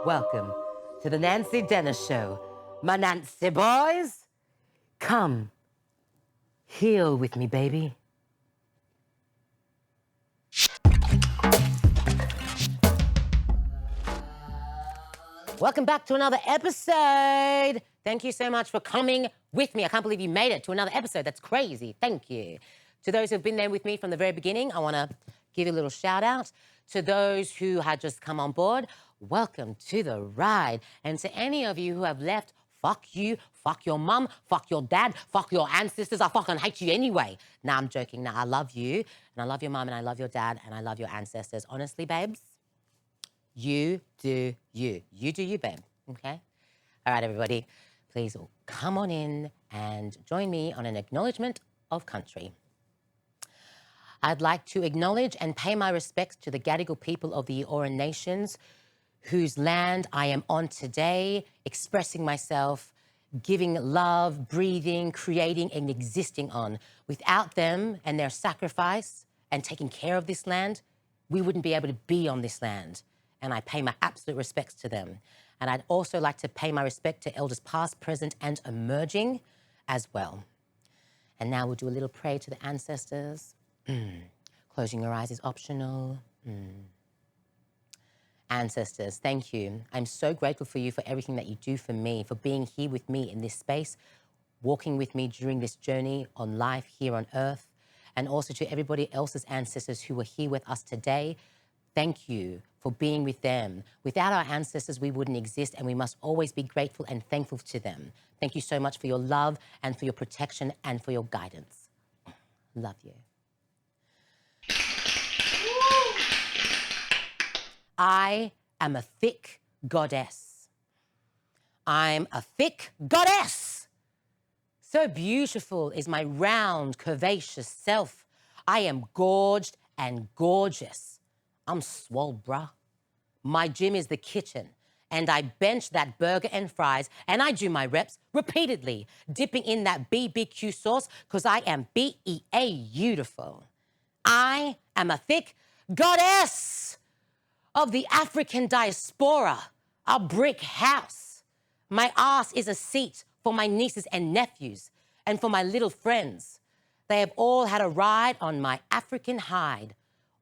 welcome to the Nancy Denis Show. My Nancy boys, come, heal with me, baby. Welcome back to another episode. Thank you so much for coming with me. I can't believe you made it to another episode. That's crazy. Thank you. To those who've been there with me from the very beginning, I want to give you a little shout out. To those who had just come on board, welcome to the ride. And to any of you who have left, fuck you, fuck your mum, fuck your dad, fuck your ancestors. I fucking hate you anyway. Nah, I'm joking. Nah, I love you. And I love your mum and I love your dad and I love your ancestors. Honestly, babes, you do you. You do you, babe. Okay? All right, everybody. Please come on in and join me on an acknowledgement of country. I'd like to acknowledge and pay my respects to the Gadigal people of the Eora Nations, whose land I am on today, expressing myself, giving love, breathing, creating, and existing on. Without them and their sacrifice and taking care of this land, we wouldn't be able to be on this land. And I pay my absolute respects to them. And I'd also like to pay my respect to elders past, present, and emerging as well. And now we'll do a little prayer to the ancestors. Closing your eyes is optional. Ancestors, thank you. I'm so grateful for you for everything that you do for me, for being here with me in this space, walking with me during this journey on life here on Earth, and also to everybody else's ancestors who are here with us today. Thank you for being with them. Without our ancestors, we wouldn't exist, and we must always be grateful and thankful to them. Thank you so much for your love and for your protection and for your guidance. Love you. I am a thick goddess. I'm a thick goddess. So beautiful is my round, curvaceous self. I am gorged and gorgeous. I'm swole, bruh. My gym is the kitchen, and I bench that burger and fries, and I do my reps repeatedly, dipping in that BBQ sauce, because I am beautiful. I am a thick goddess of the African diaspora, a brick house. My ass is a seat for my nieces and nephews and for my little friends. They have all had a ride on my African hide,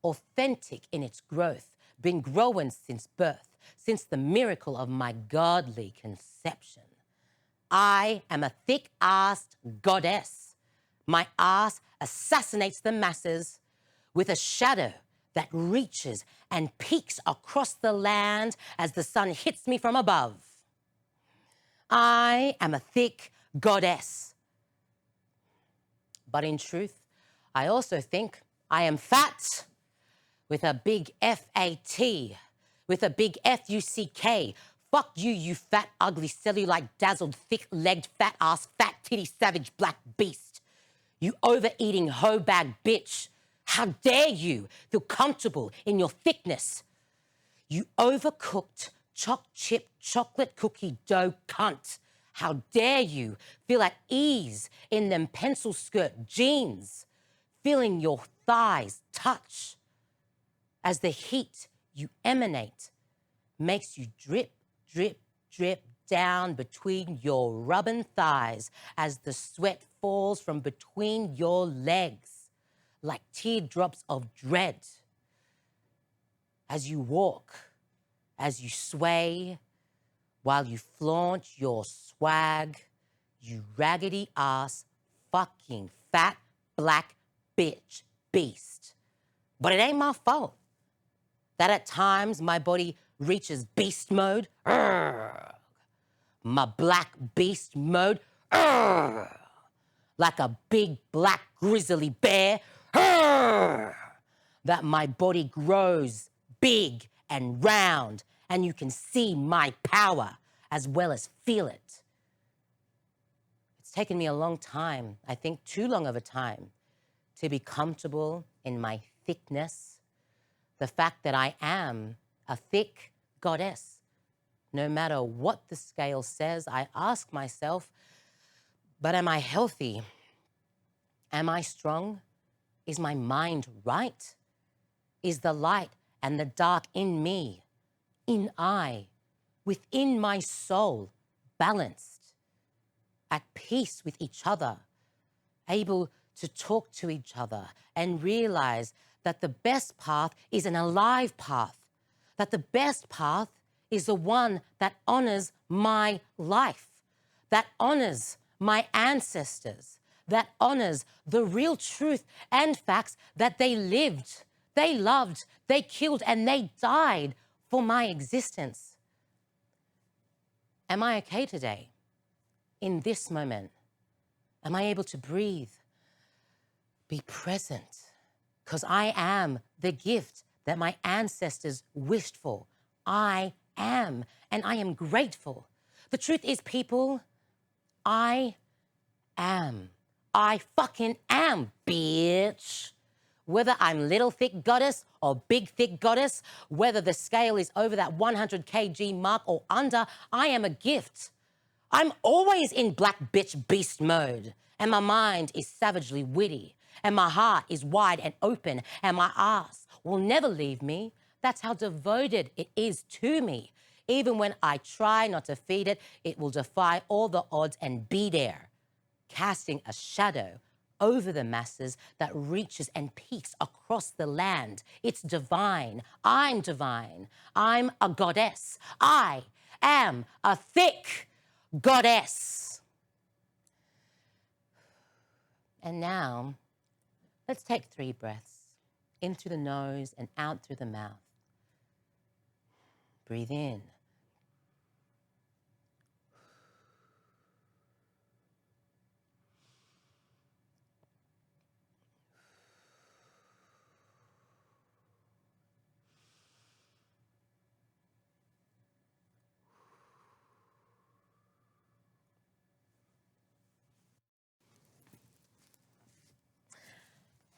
authentic in its growth, been growing since birth, since the miracle of my godly conception. I am a thick-assed goddess. My ass assassinates the masses with a shadow that reaches and peaks across the land as the sun hits me from above. I am a thick goddess. But in truth, I also think I am fat with a big F-A-T, with a big F-U-C-K. Fuck you, you fat, ugly, cellulite, dazzled, thick-legged, fat-ass, fat-titty, savage, black beast. You overeating hoe bag bitch. How dare you feel comfortable in your thickness? You overcooked, choc-chip, chocolate cookie dough cunt. How dare you feel at ease in them pencil skirt jeans, feeling your thighs touch as the heat you emanate makes you drip, drip, drip down between your rubbing thighs as the sweat falls from between your legs like teardrops of dread. As you walk, as you sway, while you flaunt your swag, you raggedy ass fucking fat black bitch beast. But it ain't my fault that at times my body reaches beast mode. Urgh. My black beast mode. Urgh. Like a big black grizzly bear. Urgh. That my body grows big and round and you can see my power as well as feel it. It's taken me a long time, I think too long of a time, to be comfortable in my thickness. The fact that I am a thick goddess. No matter what the scale says, I ask myself, but am I healthy? Am I strong? Is my mind right? Is the light and the dark in me, in I, within my soul, balanced, at peace with each other, able to talk to each other and realize that the best path is an alive path, that the best path is the one that honors my life, that honors my ancestors, that honors the real truth and facts that they lived, they loved, they killed, and they died for my existence. Am I okay today? In this moment? Am I able to breathe? Be present? Because I am the gift that my ancestors wished for. I am, and I am grateful. The truth is, people, I am. I fucking am, bitch. Whether I'm little thick goddess or big thick goddess, whether the scale is over that 100 kg mark or under, I am a gift. I'm always in black bitch beast mode, and my mind is savagely witty, and my heart is wide and open, and my ass will never leave me. That's how devoted it is to me. Even when I try not to feed it, it will defy all the odds and be there, casting a shadow over the masses that reaches and peaks across the land. It's divine. I'm divine. I'm a goddess. I am a thick goddess. And now, let's take 3 breaths in through the nose and out through the mouth. Breathe in.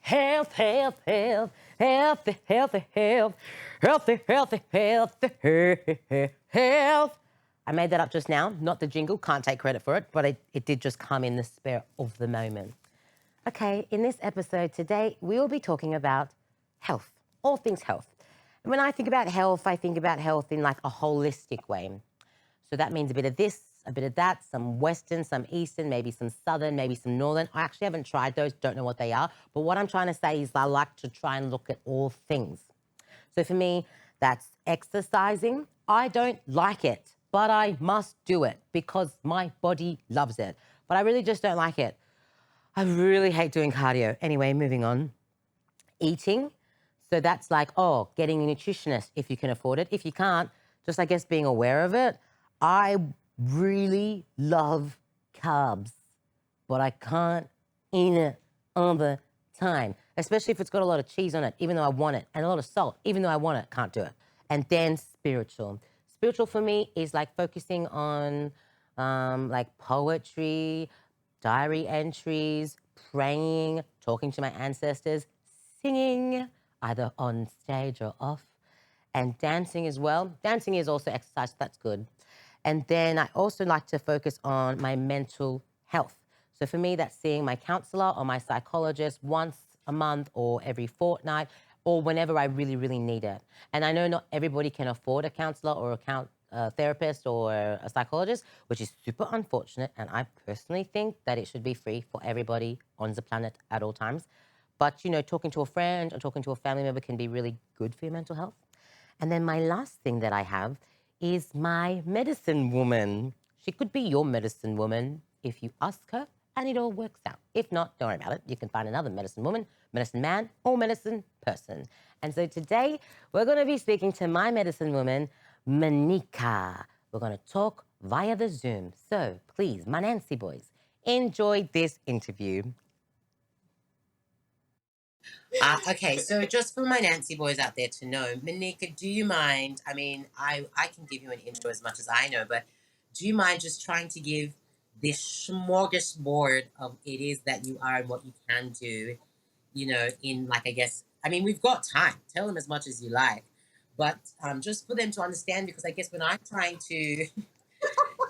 Health, health, health, healthy, healthy, health, healthy, healthy, healthy, health. I made that up just now, not the jingle, can't take credit for it, but it did just come in the spirit of the moment. Okay, in this episode today, we will be talking about health, all things health. And when I think about health in like a holistic way. So that means a bit of this, a bit of that, some Western, some Eastern, maybe some Southern, maybe some Northern. I actually haven't tried those, don't know what they are. But what I'm trying to say is I like to try and look at all things. So for me, that's exercising. I don't like it, but I must do it because my body loves it. But I really just don't like it. I really hate doing cardio. Anyway, moving on. Eating. So that's like, getting a nutritionist if you can afford it. If you can't, just I guess being aware of it. I really love carbs, but I can't eat it all the time, especially if it's got a lot of cheese on it, even though I want it, and a lot of salt, even though I want it, can't do it. And then spiritual. Spiritual for me is like focusing on like poetry, diary entries, praying, talking to my ancestors, singing, either on stage or off, and dancing as well. Dancing is also exercise, so that's good. And then I also like to focus on my mental health. So for me, that's seeing my counselor or my psychologist once a month or every fortnight or whenever I really, really need it. And I know not everybody can afford a counselor or a therapist or a psychologist, which is super unfortunate. And I personally think that it should be free for everybody on the planet at all times. But, you know, talking to a friend or talking to a family member can be really good for your mental health. And then my last thing that I have is my medicine woman. She could be your medicine woman if you ask her and it all works out. If not, don't worry about it. You can find another medicine woman, medicine man, or medicine person. And so today we're going to be speaking to my medicine woman, Maneeka. We're going to talk via the Zoom. So please, my Nancy boys, enjoy this interview. Okay, so just for my Nancy boys out there to know, Maneeka, do you mind? I mean, I can give you an intro as much as I know, but do you mind just trying to give this smorgasbord of it is that you are and what you can do, you know, in like, I guess, I mean, we've got time. Tell them as much as you like, but just for them to understand, because I guess when I'm trying to,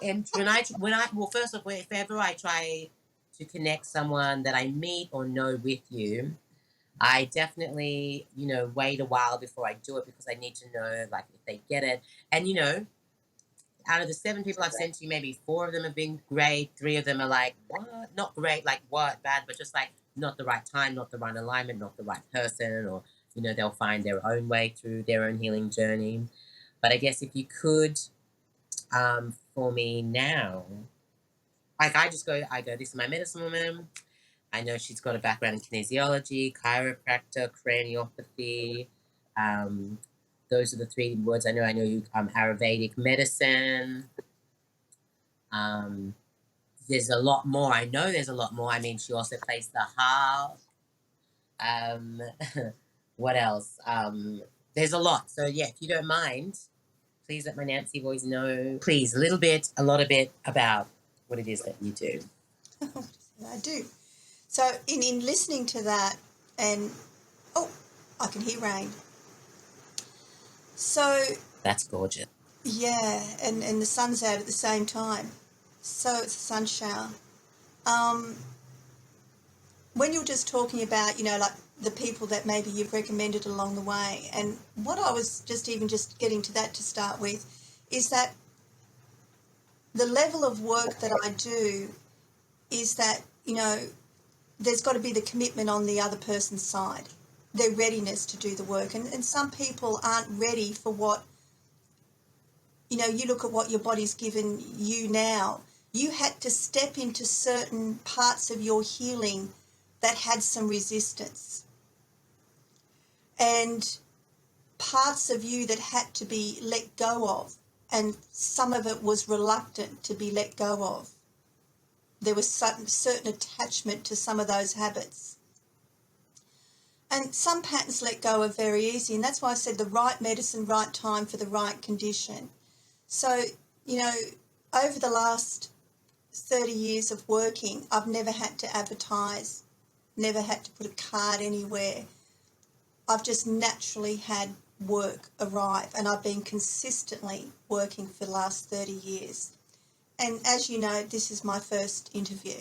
and well, first of all, if ever I try to connect someone that I meet or know with you, I definitely, you know, wait a while before I do it because I need to know, like, if they get it. And, you know, Out of the 7 people I've sent to you, maybe 4 of them have been great. 3 of them are like, what? Not great, like what? Bad, but just like not the right time, not the right alignment, not the right person, or, they'll find their own way through their own healing journey. But I guess if you could, for me now, like I go, this is my medicine woman. I know she's got a background in kinesiology, chiropractor, craniopathy. Um, those are the 3 words I know. I know you Ayurvedic medicine. There's a lot more. I know there's a lot more. I mean, she also plays the harp. What else? There's a lot. So yeah, if you don't mind, please let my Nancy voice know, please, a lot of bit about what it is that you do. I do. So in listening to that, and I can hear rain. So that's gorgeous. Yeah, and the sun's out at the same time. So it's a sun shower. When you're just talking about, like the people that maybe you've recommended along the way, and what I was just getting to that to start with is that the level of work that I do is that, there's got to be the commitment on the other person's side, their readiness to do the work. And some people aren't ready for what, you look at what your body's given you now. You had to step into certain parts of your healing that had some resistance. And parts of you that had to be let go of. And some of it was reluctant to be let go of. There was certain attachment to some of those habits. And some patterns let go are very easy. And that's why I said the right medicine, right time for the right condition. So, over the last 30 years of working, I've never had to advertise, never had to put a card anywhere. I've just naturally had work arrive, and I've been consistently working for the last 30 years. And as you know, this is my first interview,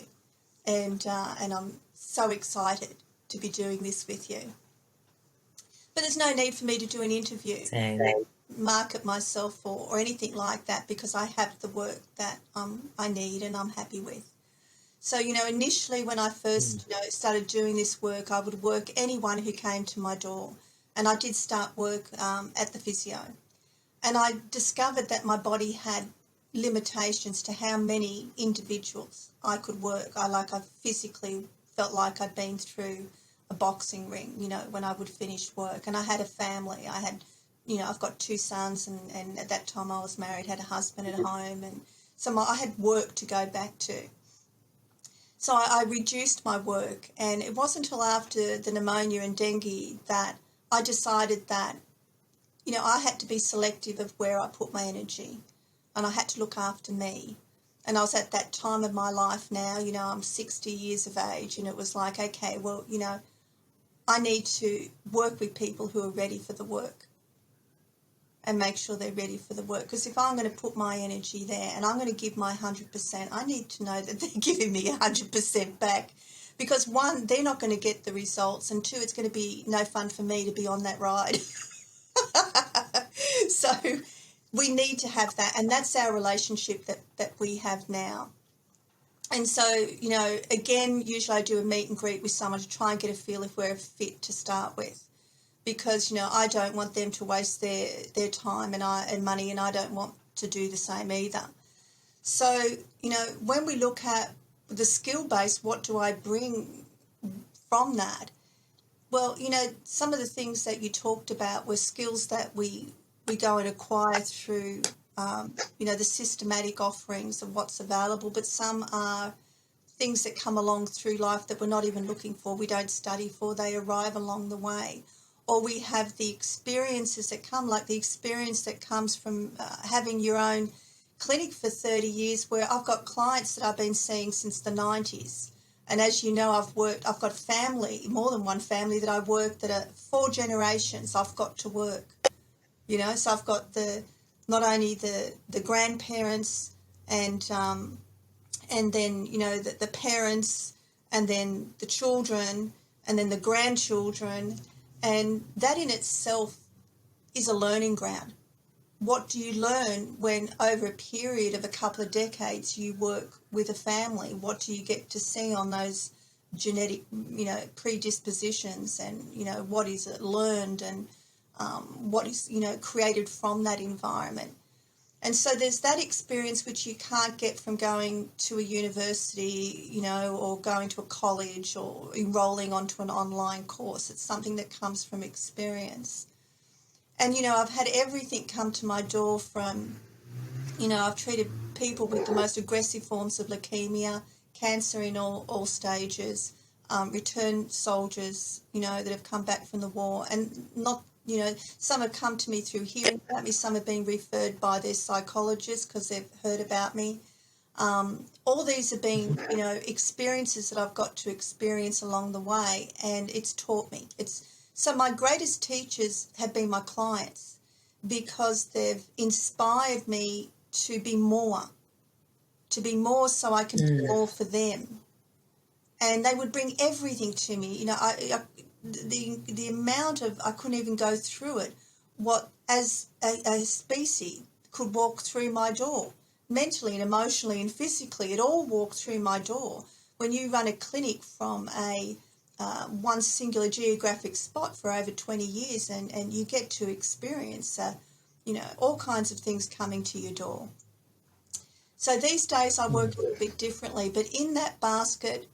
and I'm so excited to be doing this with you. But there's no need for me to do an interview. Same. Market myself or anything like that, because I have the work that I need and I'm happy with. So, initially when I first started doing this work, I would work anyone who came to my door. And I did start work at the physio. And I discovered that my body had limitations to how many individuals I could work. I physically felt like I'd been through a boxing ring, when I would finish work. And I had a family. I had, I've got 2 sons, and at that time I was married, had a husband at home, and so I had work to go back to. So I reduced my work, and it wasn't until after the pneumonia and dengue that I decided that, I had to be selective of where I put my energy, and I had to look after me. And I was at that time of my life now, I'm 60 years of age, and it was like, okay, well, I need to work with people who are ready for the work and make sure they're ready for the work. Because if I'm going to put my energy there and I'm going to give my 100%, I need to know that they're giving me 100% back. Because 1, they're not going to get the results, and 2, it's going to be no fun for me to be on that ride. So we need to have that, and that's our relationship that we have now. And so, again, usually I do a meet and greet with someone to try and get a feel if we're fit to start with. Because, I don't want them to waste their time and money, and I don't want to do the same either. So, when we look at the skill base, what do I bring from that? Well, some of the things that you talked about were skills that we go and acquire through, the systematic offerings of what's available, but some are things that come along through life that we're not even looking for, we don't study for, they arrive along the way. Or we have the experiences that come, like the experience that comes from having your own clinic for 30 years, where I've got clients that I've been seeing since the 90s. And as you know, I've got family, more than one family that I've worked that are 4 generations I've got to work. So I've got not only the grandparents and then, the parents, and then the children, and then the grandchildren. And that in itself is a learning ground. what do you learn when over a period of a couple of decades you work with a family? What do you get to see on those genetic, predispositions, and, what is it learned, and what is, created from that environment? And so there's that experience which you can't get from going to a university, or going to a college or enrolling onto an online course. It's something that comes from experience. And, I've had everything come to my door from, I've treated people with the most aggressive forms of leukemia, cancer in all stages, returned soldiers, that have come back from the war, and not, some have come to me through hearing about me, some have been referred by their psychologists because they've heard about me. All these have been, experiences that I've got to experience along the way, and it's taught me. So my greatest teachers have been my clients, because they've inspired me to be more so I can do more for them. And they would bring everything to me. The amount of, I couldn't even go through it, what as a species could walk through my door, mentally and emotionally and physically. It all walked through my door. When you run a clinic from one singular geographic spot for over 20 years, and you get to experience, all kinds of things coming to your door. So these days I work a little bit differently, but in that basket,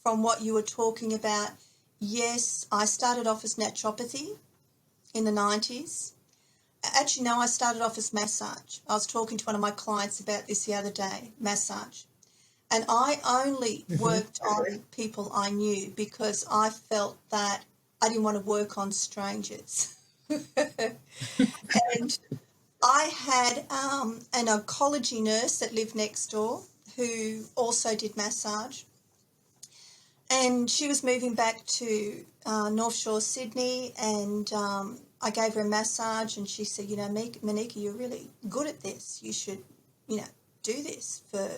from what you were talking about, yes, I started off as naturopathy in the 90s. Actually, no, I started off as massage. I was talking to one of my clients about this the other day, massage. And I only worked on people I knew because I felt that I didn't want to work on strangers. And I had an oncology nurse that lived next door who also did massage. And she was moving back to North Shore, Sydney, and I gave her a massage, and she said, Maneeka, you're really good at this. You should, do this for,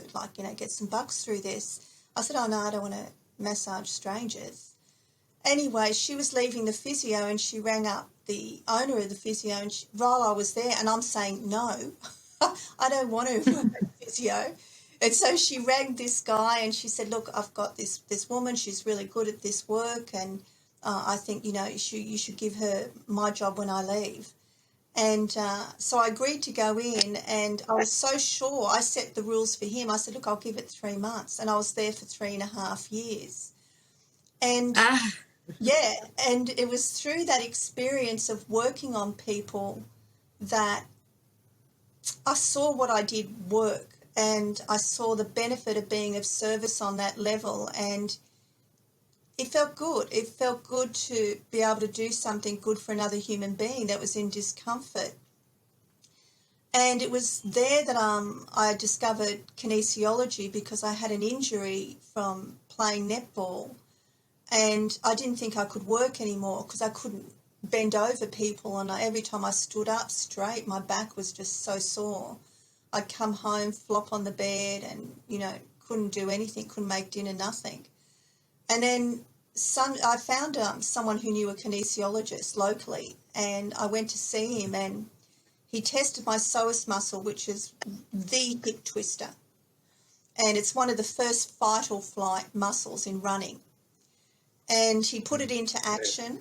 get some bucks through this. I said, oh, no, I don't want to massage strangers. Anyway, she was leaving the physio, and she rang up the owner of the physio, and while I was there, and I'm saying, no, I don't want to work at physio. And so she rang this guy, and she said, look, I've got this woman. She's really good at this work, and I think, you should give her my job when I leave. And so I agreed to go in, and I was so sure. I set the rules for him. I said, look, I'll give it 3 months. And I was there for 3.5 years. And yeah, and it was through that experience of working on people that I saw what I did work, and I saw the benefit of being of service on that level, and it felt good. It felt good to be able to do something good for another human being that was in discomfort. And it was there that I discovered kinesiology, because I had an injury from playing netball, and I didn't think I could work anymore because I couldn't bend over people, and every time I stood up straight, my back was just so sore. I'd come home, flop on the bed, and, couldn't do anything, couldn't make dinner, nothing. And then I found someone who knew a kinesiologist locally, and I went to see him, and he tested my psoas muscle, which is the hip twister. And it's one of the first fight or flight muscles in running. And he put it into action,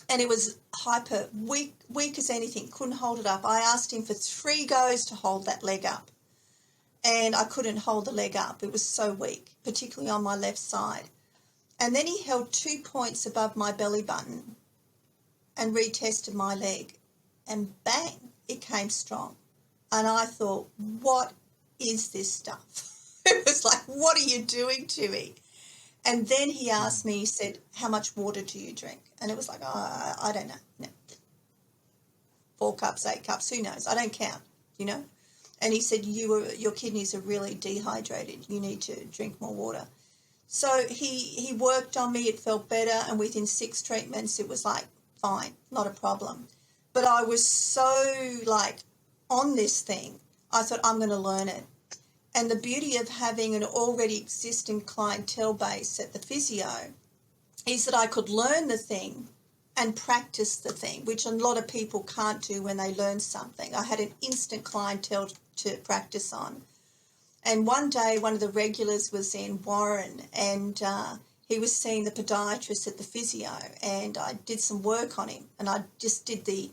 and it was hyper, weak as anything, couldn't hold it up. I asked him for 3 goes to hold that leg up, and I couldn't hold the leg up. It was so weak, particularly on my left side. And then he held 2 points above my belly button and retested my leg, and bang, it came strong. And I thought, what is this stuff? It was like, what are you doing to me? And then he asked me, he said, how much water do you drink? And it was like, oh, I don't know. No. 4 cups, 8 cups, who knows? I don't count, And he said, your kidneys are really dehydrated. You need to drink more water. So he worked on me. It felt better. And within 6 treatments, it was like, fine, not a problem. But I was so on this thing, I thought, I'm going to learn it. And the beauty of having an already existing clientele base at the physio is that I could learn the thing and practice the thing, which a lot of people can't do when they learn something. I had an instant clientele to practice on. And one day, one of the regulars was in Warren, and he was seeing the podiatrist at the physio, and I did some work on him, and I just did the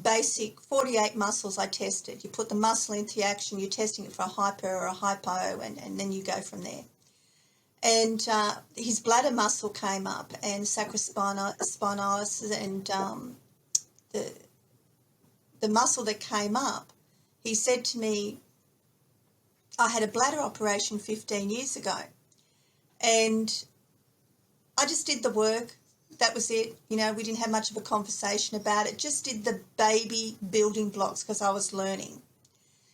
basic 48 muscles I tested. You put the muscle into action, you're testing it for a hyper or a hypo, and then you go from there. And his bladder muscle came up, and sacrospinalis, and the muscle that came up, he said to me, I had a bladder operation 15 years ago, and I just did the work. That was it. You know, we didn't have much of a conversation about it. Just did the baby building blocks because I was learning.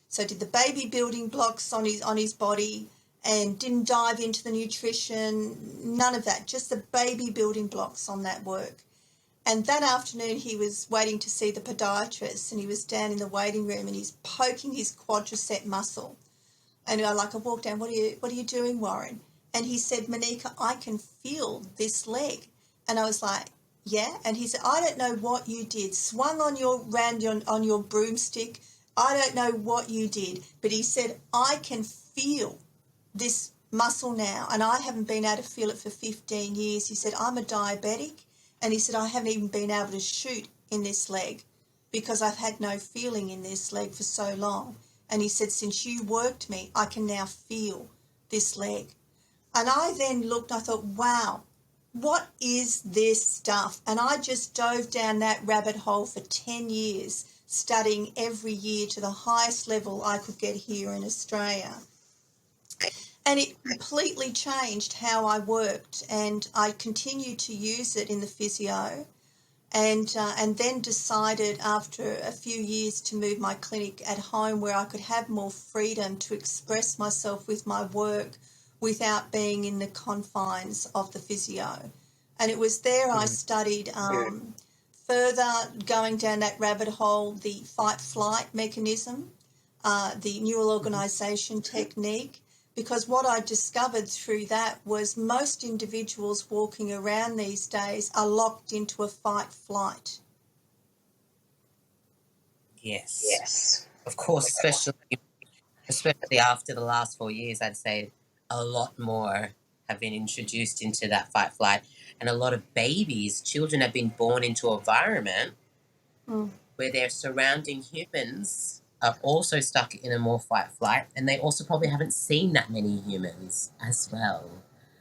So did the baby building blocks on his body, and didn't dive into the nutrition, none of that, just the baby building blocks on that work. And that afternoon he was waiting to see the podiatrist, and he was down in the waiting room, and he's poking his quadricep muscle. And I walked down, what are you doing, Warren? And he said, Maneeka, I can feel this leg. And I was like, yeah. And he said, I don't know what you did, swung on your broomstick. I don't know what you did. But he said, I can feel this muscle now, and I haven't been able to feel it for 15 years. He said, I'm a diabetic. And he said, I haven't even been able to shoot in this leg because I've had no feeling in this leg for so long. And he said, since you worked me, I can now feel this leg. And I then looked, I thought, wow, what is this stuff? And I just dove down that rabbit hole for 10 years, studying every year to the highest level I could get here in Australia. And it completely changed how I worked, and I continued to use it in the physio. And then decided after a few years to move my clinic at home where I could have more freedom to express myself with my work without being in the confines of the physio. And it was there I studied further, going down that rabbit hole, the fight-flight mechanism, the neural organisation technique, because what I discovered through that was most individuals walking around these days are locked into a fight-flight. Yes. Of course, especially after the last 4 years, I'd say a lot more have been introduced into that fight-flight. And a lot of children have been born into an environment where their surrounding humans are also stuck in a more fight-flight, and they also probably haven't seen that many humans as well.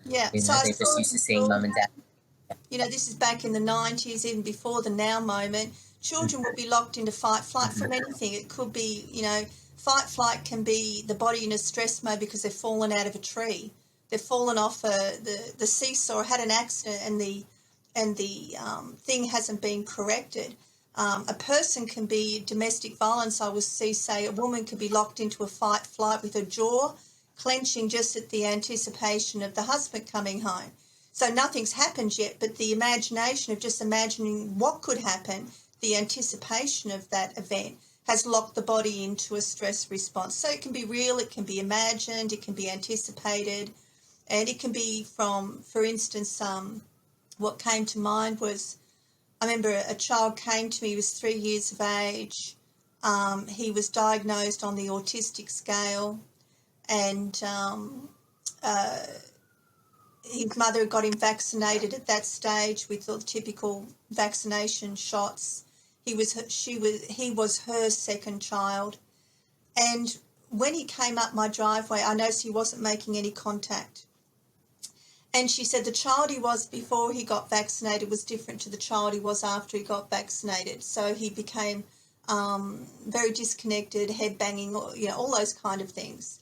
Yeah, You so know, I they're just saw used to seeing mum and dad. You know, this is back in the 90s, even before the now moment. Children will be locked into fight-flight from anything. It could be, you know, fight-flight can be the body in a stress mode because they've fallen out of a tree. They've fallen off the seesaw, had an accident, and the thing hasn't been corrected. A person can be domestic violence. I will say a woman could be locked into a fight-flight with her jaw clenching just at the anticipation of the husband coming home. So nothing's happened yet, but the imagination of just imagining what could happen, the anticipation of that event, has locked the body into a stress response. So it can be real, it can be imagined, it can be anticipated, and it can be from, for instance, what came to mind was, I remember a child came to me, he was 3 years of age. He was diagnosed on the autistic scale, and his mother got him vaccinated at that stage with the typical vaccination shots. He was her second child. And when he came up my driveway, I noticed he wasn't making any contact. And she said the child he was before he got vaccinated was different to the child he was after he got vaccinated. So he became very disconnected, head banging, you know, all those kind of things.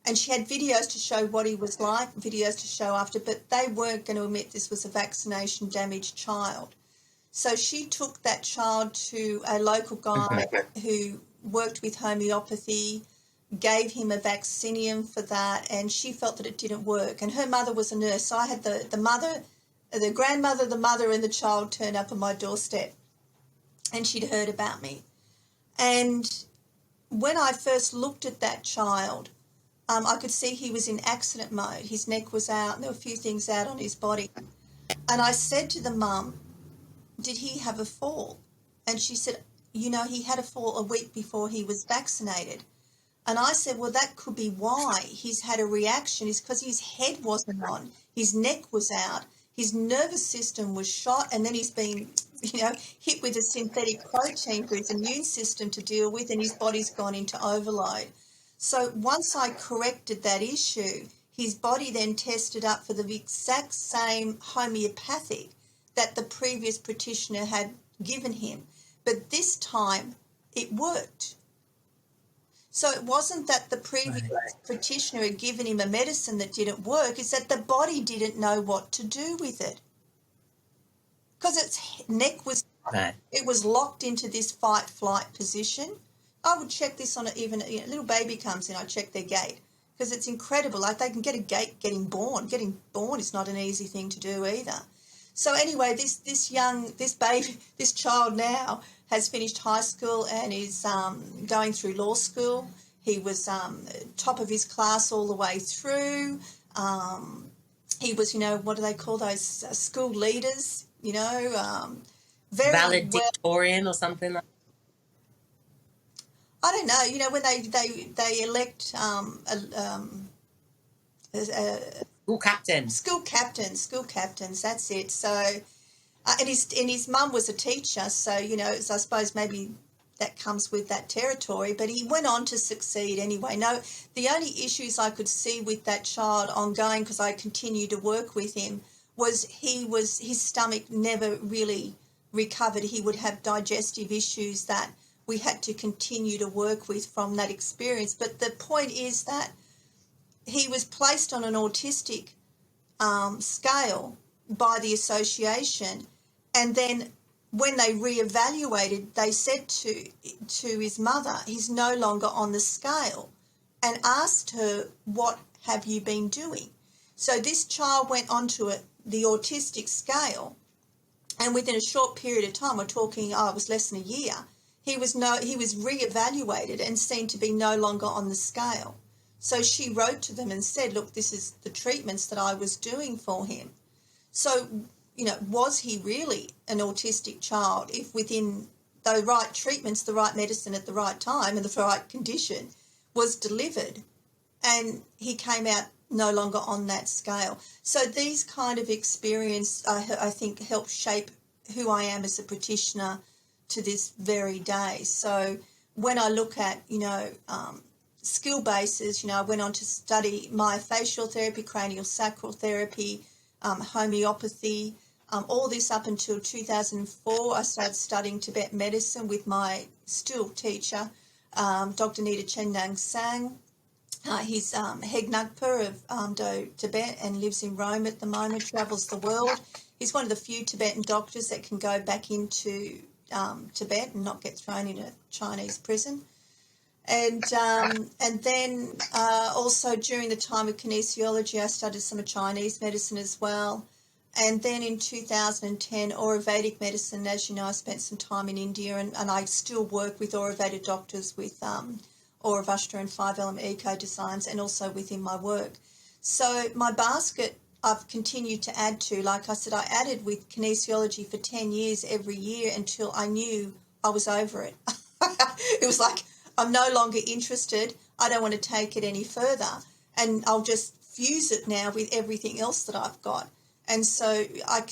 And she had videos to show what he was like, videos to show after, but they weren't going to admit this was a vaccination damaged child. So she took that child to a local guy who worked with homeopathy, gave him a vaccinium for that, and she felt that it didn't work. And her mother was a nurse. So I had the mother, the grandmother, the mother and the child turn up on my doorstep, and she'd heard about me. And when I first looked at that child, I could see he was in accident mode. His neck was out, and there were a few things out on his body. And I said to the mum, did he have a fall? And she said, he had a fall a week before he was vaccinated. And I said, well, that could be why he's had a reaction, is because his head wasn't on, his neck was out, his nervous system was shot, and then he's been, hit with a synthetic protein for his immune system to deal with, and his body's gone into overload. So once I corrected that issue, his body then tested up for the exact same homeopathic that the previous practitioner had given him. But this time it worked. So it wasn't that the previous practitioner had given him a medicine that didn't work, it's that the body didn't know what to do with it. Because its neck was, it was locked into this fight-flight position. I would check this on even a little baby comes in, I check their gait, because it's incredible. Like, they can get a gait getting born. Getting born is not an easy thing to do either. So anyway, this child now has finished high school and is going through law school. He was top of his class all the way through. He was, what do they call those school leaders? Very valedictorian or something like. I don't know. When they elect school captains. That's it. So, and his mum was a teacher. So I suppose maybe that comes with that territory. But he went on to succeed anyway. No, the only issues I could see with that child ongoing, because I continued to work with him, was his stomach never really recovered. He would have digestive issues that we had to continue to work with from that experience. But the point is that he was placed on an autistic scale by the association, and then when they reevaluated, they said to his mother, he's no longer on the scale, and asked her, what have you been doing? So this child went onto the autistic scale, and within a short period of time, we're talking, it was less than a year, he was reevaluated and seen to be no longer on the scale. So she wrote to them and said, look, this is the treatments that I was doing for him. So, was he really an autistic child if within the right treatments, the right medicine at the right time and the right condition was delivered, and he came out no longer on that scale? So these kind of experience, I think, help shape who I am as a practitioner to this very day. So when I look at, skill bases, I went on to study myofascial therapy, cranial sacral therapy, homeopathy, all this up until 2004. I started studying Tibetan medicine with my still teacher, Dr. Nida Chendang Sang. He's Head Nagpa of Tibet and lives in Rome at the moment, travels the world. He's one of the few Tibetan doctors that can go back into Tibet and not get thrown in a Chinese prison. And then also during the time of kinesiology, I studied some Chinese medicine as well. And then in 2010, Ayurvedic medicine. As you know, I spent some time in India, and I still work with Ayurvedic doctors with Auravashtra and 5-element eco designs, and also within my work. So my basket I've continued to add to. Like I said, I added with kinesiology for 10 years every year until I knew I was over it. It was like, I'm no longer interested. I don't want to take it any further. And I'll just fuse it now with everything else that I've got. And so I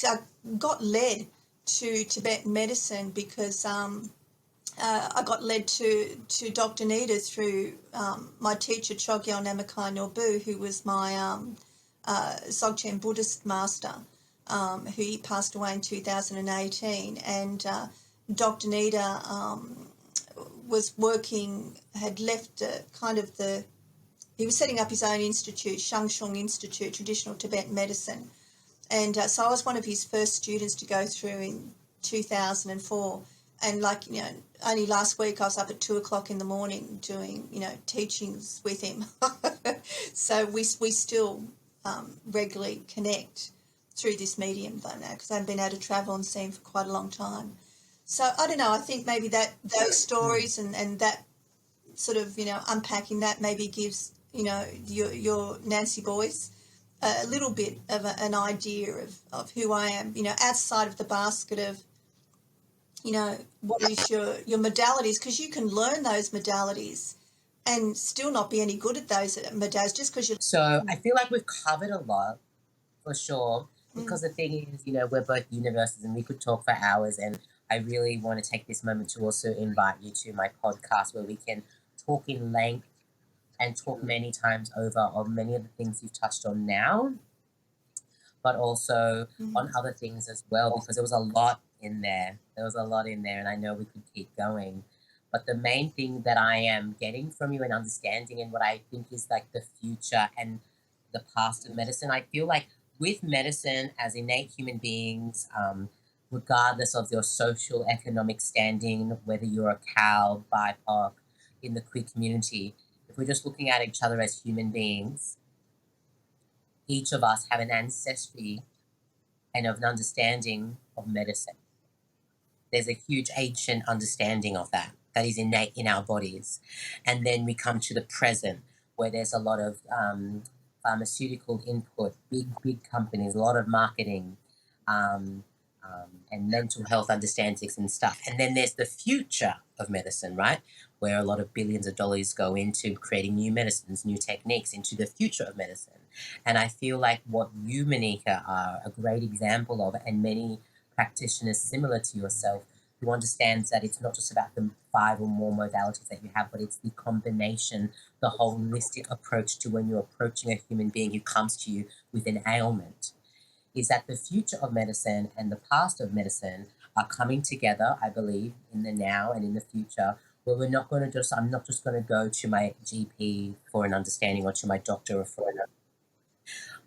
got led to Tibetan medicine because I got led to Dr. Nida through my teacher, Chogyal Namakai Norbu, who was my Dzogchen Buddhist master, who he passed away in 2018. And Dr. Nida was working, had left he was setting up his own institute, Shangshung Institute, Traditional Tibetan Medicine. And so I was one of his first students to go through in 2004. And only last week I was up at 2:00 in the morning doing, teachings with him. So we still regularly connect through this medium though now, because I haven't been able to travel and see him for quite a long time. So I don't know, I think maybe those stories and that sort of, unpacking that maybe gives, your Nancy boys a little bit of an idea of who I am, outside of the basket of you know, what is your modalities, because you can learn those modalities and still not be any good at those modalities just because you. So I feel like we've covered a lot for sure. Because the thing is, you know, we're both universes and we could talk for hours. And I really want to take this moment to also invite you to my podcast where we can talk in length and talk many times over on many of the things you've touched on now, but also on other things as well, because there was a lot in there. There was a lot in there, and I know we could keep going. But the main thing that I am getting from you and understanding, and what I think is like the future and the past of medicine, I feel like with medicine as innate human beings, regardless of your social economic standing, whether you're a cow, BIPOC, in the queer community, if we're just looking at each other as human beings, each of us have an ancestry and of an understanding of medicine. There's a huge ancient understanding of that is innate in our bodies. And then we come to the present where there's a lot of pharmaceutical input, big companies, a lot of marketing, and mental health understandings and stuff. And then there's the future of medicine, right? Where a lot of billions of dollars go into creating new medicines, new techniques, into the future of medicine. And I feel like what you, Maneeka, are a great example of, and many practitioners similar to yourself, who understands that it's not just about the 5 or more modalities that you have, but it's the combination, the holistic approach to when you're approaching a human being who comes to you with an ailment, is that the future of medicine and the past of medicine are coming together, I believe, in the now and in the future, where we're not going to just, I'm not just going to go to my GP for an understanding or to my doctor for an.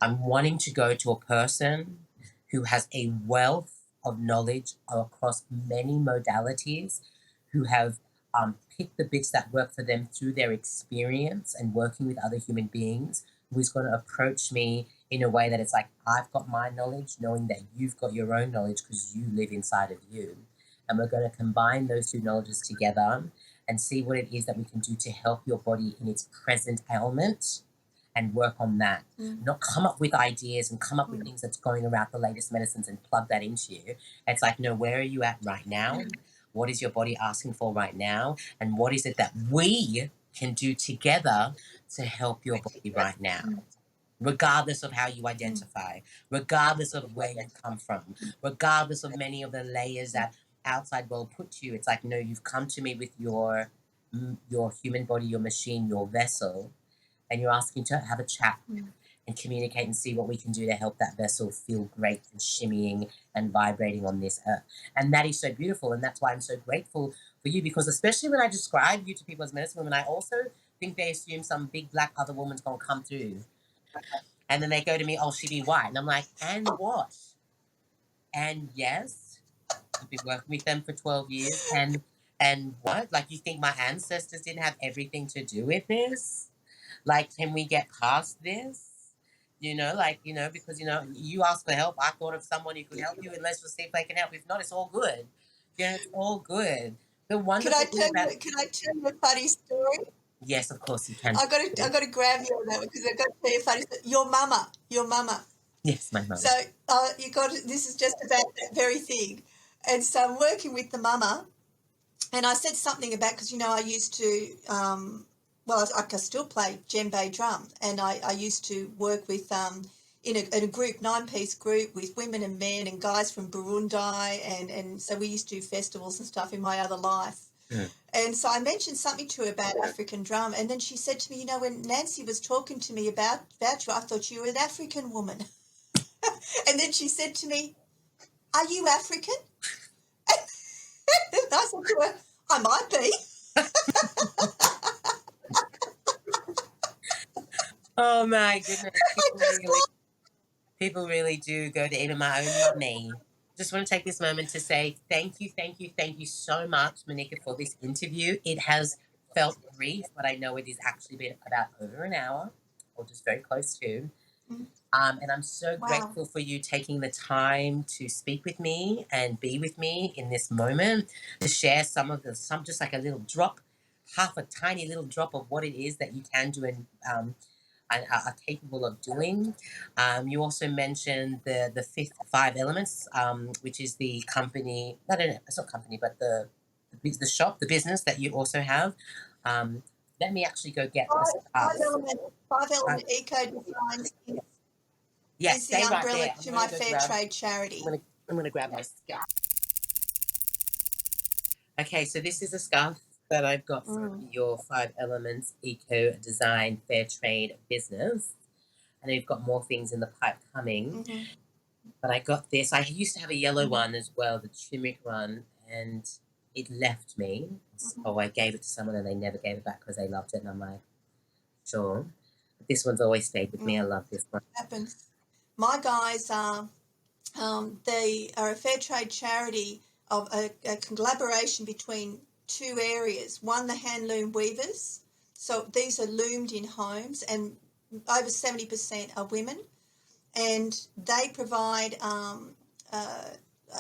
I'm wanting to go to a person who has a wealth of knowledge across many modalities, who have picked the bits that work for them through their experience and working with other human beings, who is going to approach me in a way that it's like, I've got my knowledge, knowing that you've got your own knowledge because you live inside of you. And we're going to combine those two knowledges together and see what it is that we can do to help your body in its present ailment and work on that. Not come up with ideas and come up with things that's going around the latest medicines and plug that into you. It's like, no, where are you at right now? What is your body asking for right now? And what is it that we can do together to help your body right now? Regardless of how you identify, regardless of where you come from, regardless of many of the layers that outside world put to you. It's like, no, you've come to me with your human body, your machine, your vessel, and you're asking to have a chat and communicate and see what we can do to help that vessel feel great and shimmying and vibrating on this earth. And that is so beautiful. And that's why I'm so grateful for you, because especially when I describe you to people as medicine women, I also think they assume some big black other woman's going to come through. And then they go to me, oh, she be white. And I'm like, and what? And yes, I've been working with them for 12 years. And what? Like, you think my ancestors didn't have everything to do with this? Like, can we get past this? You know, like, you know, because, you know, you asked for help. I thought of someone who could help you, and let's just see if they can help. If not, it's all good. You know, it's all good. The wonderful thing about... Can I tell you a funny story? Yes, of course you can. I got to grab you on that one because I've got to tell you a funny story. Your mama. Yes, my mother. So this is just about that very thing. And so I'm working with the mama, and I said something about, because, you know, I used to, I can still play djembe drum, and I used to work with, in a group, 9-piece group with women and men and guys from Burundi, and so we used to do festivals and stuff in my other life. And so I mentioned something to her about African drum, and then she said to me, you know, when Nancy was talking to me about you, I thought you were an African woman. And then she said to me, are you African? And I said to her, I might be. Oh my goodness. People really do go to even my own mummy. Just want to take this moment to say thank you so much, Maneeka, for this interview. It has felt brief, but I know it has actually been about over an hour, or just very close to. And I'm so grateful for you taking the time to speak with me and be with me in this moment, to share some just like a little drop, half a tiny little drop of what it is that you can do and and are capable of doing. You also mentioned the fifth five elements, which is the company. No, no, no, it's not company, but the shop, the business that you also have. Let me actually go get the Five scarf. element eco design Yeah, is the stay right umbrella there. to my fair trade charity. I'm gonna grab my scarf. Okay, so this is a scarf that I've got from your Five Elements Eco Design Fair Trade business. And we've got more things in the pipe coming. But I got this. I used to have a yellow one as well, the turmeric one, and it left me. So I gave it to someone and they never gave it back because they loved it. And I'm like, sure. But this one's always stayed with me. I love this one. Happens. My guys are, they are a fair trade charity of a collaboration between two areas. One, the hand loom weavers. So these are loomed in homes, and over 70% are women. And they provide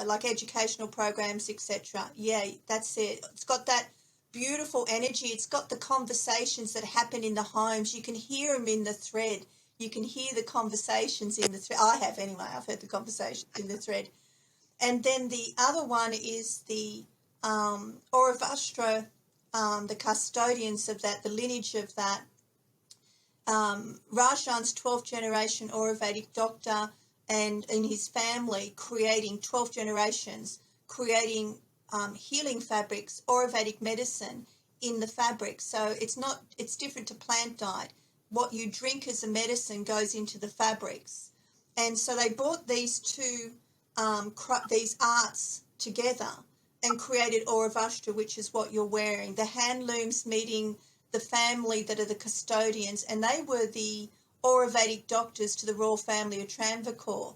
like educational programs, etc. Yeah, that's it. It's got that beautiful energy. It's got the conversations that happen in the homes. You can hear them in the thread. You can hear the conversations in the thread. I have anyway. I've heard the conversations in the thread. And then the other one is the Auravastra, the custodians of that, the lineage of that. Rajan's 12th generation Ayurvedic doctor, and in his family creating 12 generations, creating healing fabrics, Ayurvedic medicine in the fabric. So it's different to plant diet. What you drink as a medicine goes into the fabrics. And so they brought these two, these arts together and created Auravastra, which is what you're wearing. The hand looms meeting the family that are the custodians, and they were the Ayurvedic doctors to the royal family of Travancore.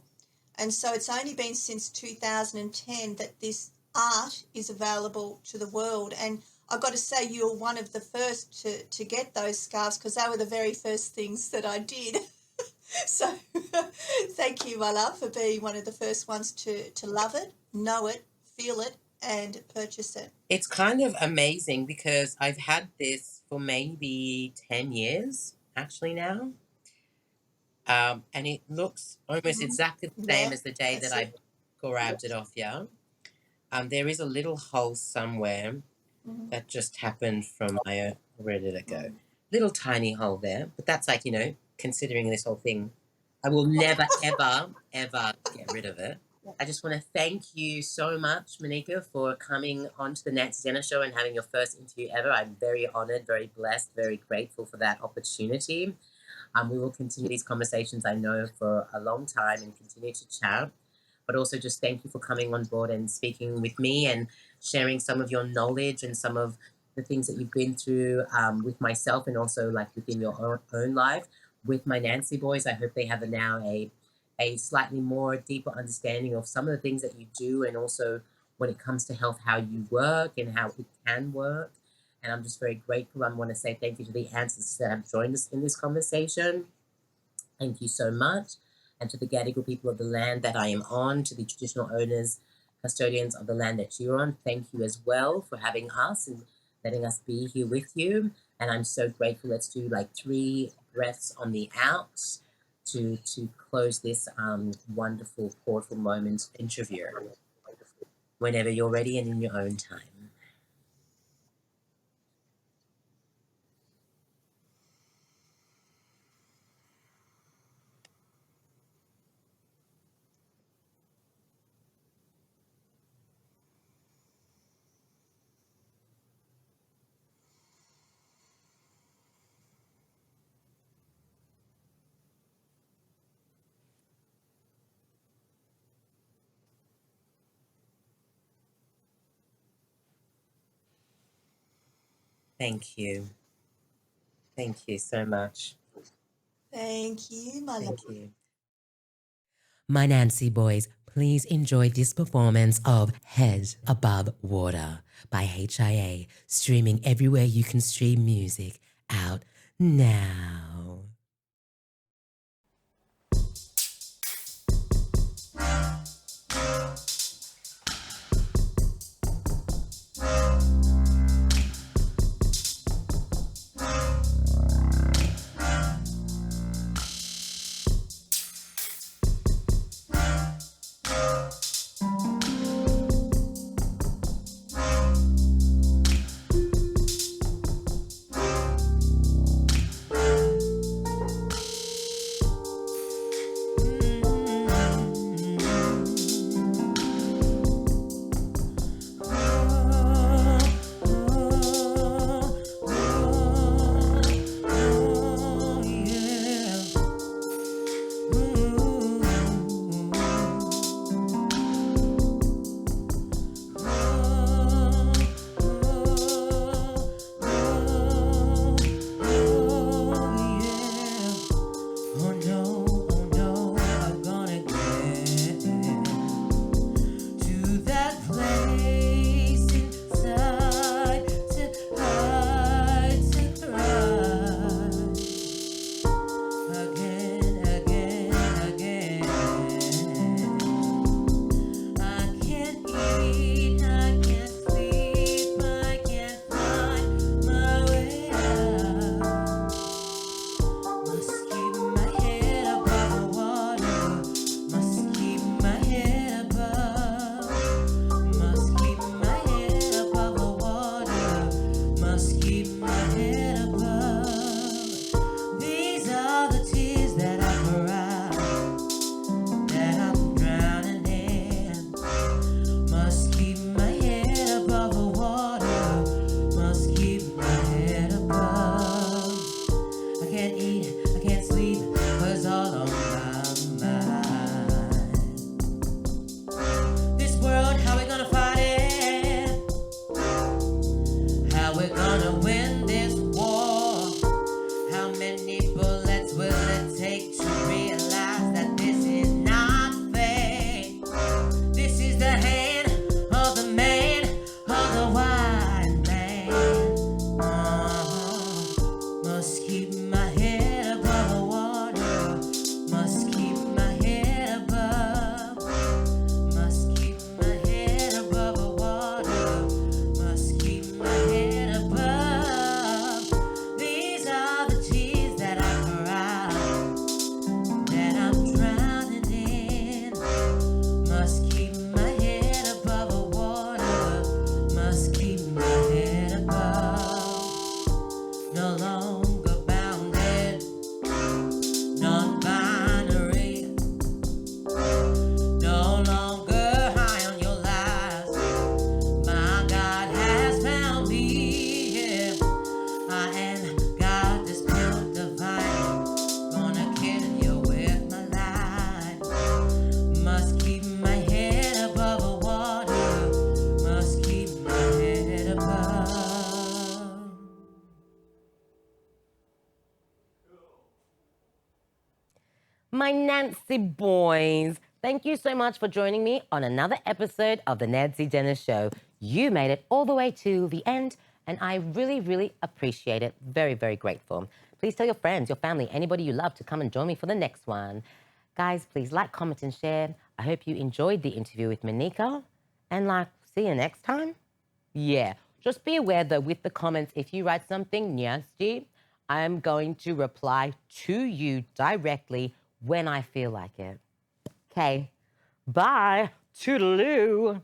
And so it's only been since 2010 that this art is available to the world. And I've got to say, you're one of the first to get those scarves, because they were the very first things that I did. So thank you, my love, for being one of the first ones to love it, know it, feel it, and purchase it. It's kind of amazing because I've had this for maybe 10 years actually now. And it looks almost exactly the same as the day that I grabbed it off you. There is a little hole somewhere that just happened from my, where did it go? Little tiny hole there, but that's like, considering this whole thing, I will never, ever, ever get rid of it. I just want to thank you so much, Maneeka, for coming onto the Nancy Zenner Show and having your first interview ever. I'm very honoured, very blessed, very grateful for that opportunity. We will continue these conversations, I know, for a long time and continue to chat. But also just thank you for coming on board and speaking with me and sharing some of your knowledge and some of the things that you've been through with myself and also like within your own life. With my Nancy boys, I hope they have now a slightly more deeper understanding of some of the things that you do, and also when it comes to health, how you work and how it can work. And I'm just very grateful. I want to say thank you to the ancestors that have joined us in this conversation. Thank you so much. And to the Gadigal people of the land that I am on, to the traditional owners, custodians of the land that you're on, thank you as well for having us and letting us be here with you. And I'm so grateful. Let's do like 3 breaths on the out to close this wonderful portal moment interview. Whenever you're ready and in your own time. Thank you. Thank you so much. Thank you, my love. Thank you. My Nancy boys, please enjoy this performance of Head Above Water by HIA, streaming everywhere you can stream music out now. Must keep my head above the water. Must keep my head above. My Nancy boys, thank you so much for joining me on another episode of the Nancy Dennis Show. You made it all the way to the end, and I really, really appreciate it. Very, very grateful. Please tell your friends, your family, anybody you love to come and join me for the next one. Guys, please like, comment, and share. I hope you enjoyed the interview with Maneeka. And see you next time. Yeah, just be aware though, with the comments, if you write something nasty, I'm going to reply to you directly when I feel like it. Okay, bye. Toodaloo.